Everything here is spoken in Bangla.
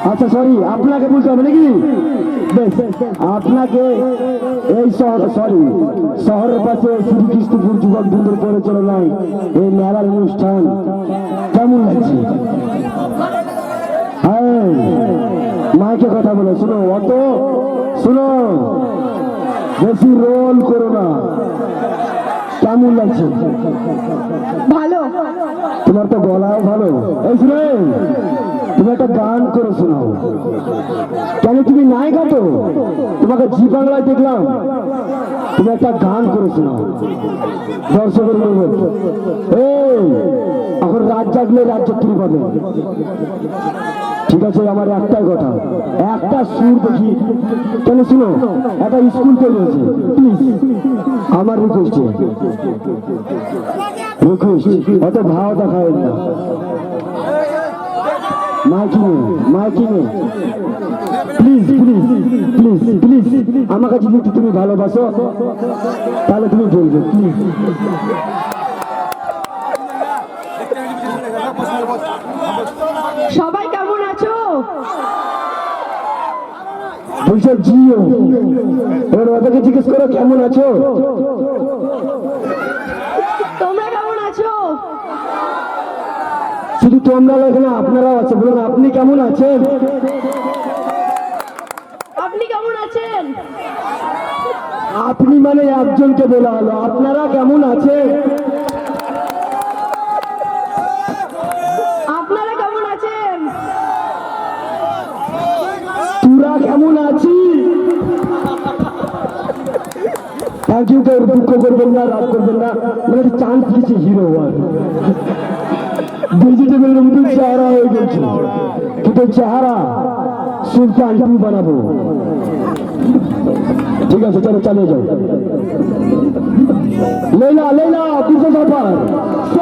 আচ্ছা সরি, আপনাকে বলতে হবে নাকি? বেশ, আপনাকে এই সরি শহরের পাশে শ্রীকৃষ্ণপুর যুবক বৃন্দের পরিচালনায় এই মেলার অনুষ্ঠান কেমন লাগছে? হ্যাঁ, মাইকে কথা বলে শুনো, অত শুনো, বেশি রোল করো না। কেমন লাগছে? ভালো। তোমার তো গলাও ভালো। এই শুনে, তুমি একটা গান করে শোনাও। কেন তুমি নাই গাতো? তোমাকে জি বাংলায় দেখলাম, তুমি একটা গান করে শোনাও দর্শকের মধ্যে। এই এখন রাত জাগলে রাজ্য তুমি পাবে। ঠিক আছে, আমার একটাই কথা, একটা সুর দেখি। কেন শুনো, একটা স্কুল তৈরি হয়েছে, প্লিজ আমার রিকোয়েস্ট, অত ভাও দেখায় না। মাইকিংয়ে প্লিজ প্লিজ প্লিজ প্লিজ আমাকে যদি তুমি ভালোবাসো তাহলে তুমি বলবে প্লিজ। সবাই কেমন আছো? বলছে জিও, এবার ওদেরকে জিজ্ঞেস করো কেমন আছো। তোমরা কেমন আছো? শুধু তোমরা এখানে আপনারাও আছে, বলুন আপনি কেমন আছেন? আপনি কেমন আছেন? আপনি মানে একজনকে বলা হলো, আপনারা কেমন আছেন? আপনারা কেমন আছেন? তোরা কেমন আছিস? Thank you. দুঃখ করবেন না, রাগ করবেন না, মানে চান্স দিচ্ছে হিরো হওয়ার। ভেজিটেবলের মতো চেহারা হয়ে গেছে, কিন্তু চেহারা সুলতান টু বানাবো। ঠিক আছে, চলো চালিয়ে যাও। লেলা লেলা, দুশো